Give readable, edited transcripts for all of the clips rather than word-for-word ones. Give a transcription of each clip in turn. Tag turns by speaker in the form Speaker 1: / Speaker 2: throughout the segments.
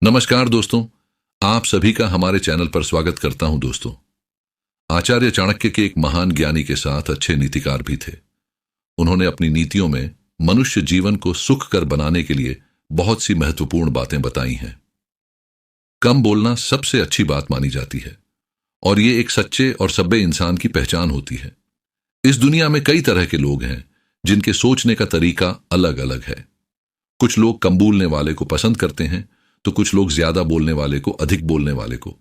Speaker 1: नमस्कार दोस्तों, आप सभी का हमारे चैनल पर स्वागत करता हूं। दोस्तों, आचार्य चाणक्य के एक महान ज्ञानी के साथ अच्छे नीतिकार भी थे। उन्होंने अपनी नीतियों में मनुष्य जीवन को सुखकर बनाने के लिए बहुत सी महत्वपूर्ण बातें बताई हैं। कम बोलना सबसे अच्छी बात मानी जाती है और ये एक सच्चे और सभ्य इंसान की पहचान होती है। इस दुनिया में कई तरह के लोग हैं जिनके सोचने का तरीका अलग अलग है। कुछ लोग कम बोलने वाले को पसंद करते हैं, तो कुछ लोग ज्यादा बोलने वाले को, अधिक बोलने वाले को।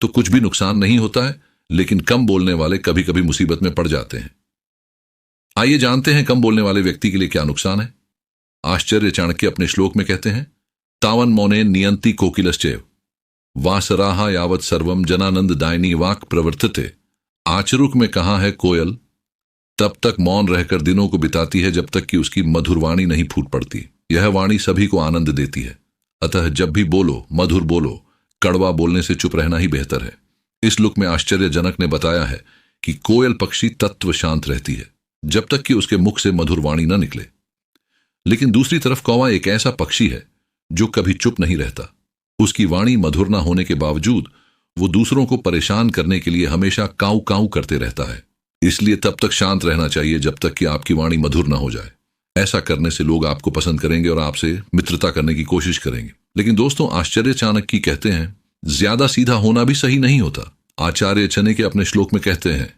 Speaker 1: तो कुछ भी नुकसान नहीं होता है, लेकिन कम बोलने वाले कभी कभी मुसीबत में पड़ जाते हैं। आइए जानते हैं कम बोलने वाले व्यक्ति के लिए क्या नुकसान है। आचार्य चाणक्य अपने श्लोक में कहते हैं, तावन मौने नियंति कोकिलश्चैव वासराहा यावत सर्वम जनानंद दायनी वाक प्रवर्तते। आचरुक में कहा है, कोयल तब तक मौन रहकर दिनों को बिताती है जब तक कि उसकी मधुर वाणी नहीं फूट पड़ती। यह वाणी सभी को आनंद देती है, अतः जब भी बोलो मधुर बोलो, कड़वा बोलने से चुप रहना ही बेहतर है। इस श्लोक में आश्चर्यजनक ने बताया है कि कोयल पक्षी तत्व शांत रहती है जब तक कि उसके मुख से मधुर वाणी न निकले। लेकिन दूसरी तरफ कौवा एक ऐसा पक्षी है जो कभी चुप नहीं रहता। उसकी वाणी मधुर न होने के बावजूद वो दूसरों को परेशान करने के लिए हमेशा काऊ काऊ करते रहता है। इसलिए तब तक शांत रहना चाहिए जब तक कि आपकी वाणी मधुर न हो जाए। ऐसा करने से लोग आपको पसंद करेंगे और आपसे मित्रता करने की कोशिश करेंगे। लेकिन दोस्तों, आचार्य चाणक्य कहते हैं, ज्यादा सीधा होना भी सही नहीं होता। आचार्य चाणक्य अपने श्लोक में कहते हैं,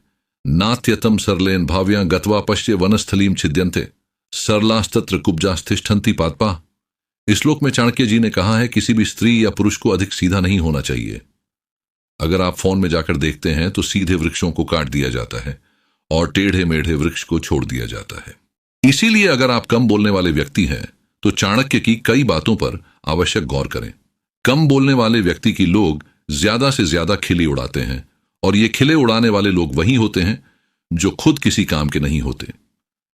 Speaker 1: नात्यतम सरलेन भाव्या गत्वा पश्य वनस्थलीम छिद्यन्ते सरलास्तत्र कुब्जास्तिष्ठन्ति पात्पा। इस श्लोक में चाणक्य जी ने कहा है, किसी भी स्त्री या पुरुष को अधिक सीधा नहीं होना चाहिए। अगर आप फोन में जाकर देखते हैं तो सीधे वृक्षों को काट दिया जाता है और टेढ़े मेढ़े वृक्ष को छोड़ दिया जाता है। इसीलिए अगर आप कम बोलने वाले व्यक्ति हैं तो चाणक्य की कई बातों पर आवश्यक गौर करें। कम बोलने वाले व्यक्ति की लोग ज्यादा से ज्यादा खिल्ली उड़ाते हैं, और ये खिले उड़ाने वाले लोग वही होते हैं जो खुद किसी काम के नहीं होते।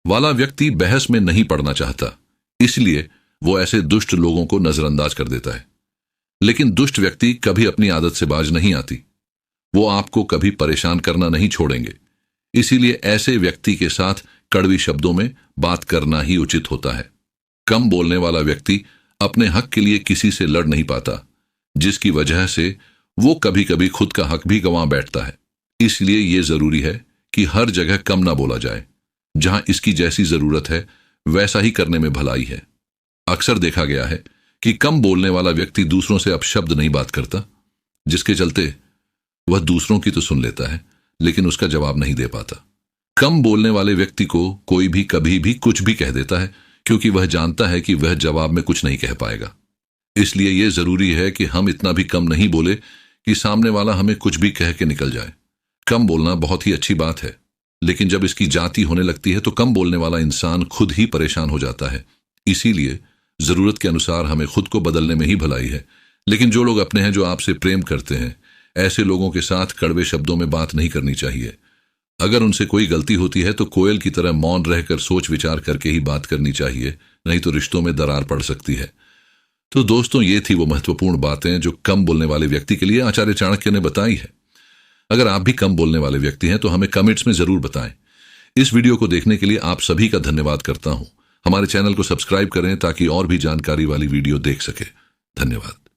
Speaker 1: वाला व्यक्ति बहस में नहीं पड़ना चाहता, इसलिए वो ऐसे दुष्ट लोगों को नजरअंदाज कर देता है। लेकिन दुष्ट व्यक्ति कभी अपनी आदत से बाज नहीं आती। वो आपको कभी परेशान करना नहीं छोड़ेंगे। इसीलिए ऐसे व्यक्ति के साथ कड़वी शब्दों में बात करना ही उचित होता है। कम बोलने वाला व्यक्ति अपने हक के लिए किसी से लड़ नहीं पाता, जिसकी वजह से वो कभी कभी खुद का हक भी गंवा बैठता है। इसलिए यह जरूरी है कि हर जगह कम ना बोला जाए। जहां इसकी जैसी जरूरत है वैसा ही करने में भलाई है। अक्सर देखा गया है कि कम बोलने वाला व्यक्ति दूसरों से अपशब्द नहीं बात करता, जिसके चलते वह दूसरों की तो सुन लेता है लेकिन उसका जवाब नहीं दे पाता। कम बोलने वाले व्यक्ति को कोई भी कभी भी कुछ भी कह देता है, क्योंकि वह जानता है कि वह जवाब में कुछ नहीं कह पाएगा। इसलिए यह जरूरी है कि हम इतना भी कम नहीं बोले कि सामने वाला हमें कुछ भी कह के निकल जाए। कम बोलना बहुत ही अच्छी बात है, लेकिन जब इसकी जाति होने लगती है तो कम बोलने वाला इंसान खुद ही परेशान हो जाता है। इसीलिए जरूरत के अनुसार हमें खुद को बदलने में ही भलाई है। लेकिन जो लोग अपने हैं, जो आपसे प्रेम करते हैं, ऐसे लोगों के साथ कड़वे शब्दों में बात नहीं करनी चाहिए। अगर उनसे कोई गलती होती है तो कोयल की तरह मौन रहकर सोच विचार करके ही बात करनी चाहिए, नहीं तो रिश्तों में दरार पड़ सकती है। तो दोस्तों, ये थी वो महत्वपूर्ण बातें जो कम बोलने वाले व्यक्ति के लिए आचार्य चाणक्य ने बताई है। अगर आप भी कम बोलने वाले व्यक्ति हैं तो हमें कमेंट्स में जरूर बताएं। इस वीडियो को देखने के लिए आप सभी का धन्यवाद करता हूं। हमारे चैनल को सब्सक्राइब करें ताकि और भी जानकारी वाली वीडियो देख सके। धन्यवाद।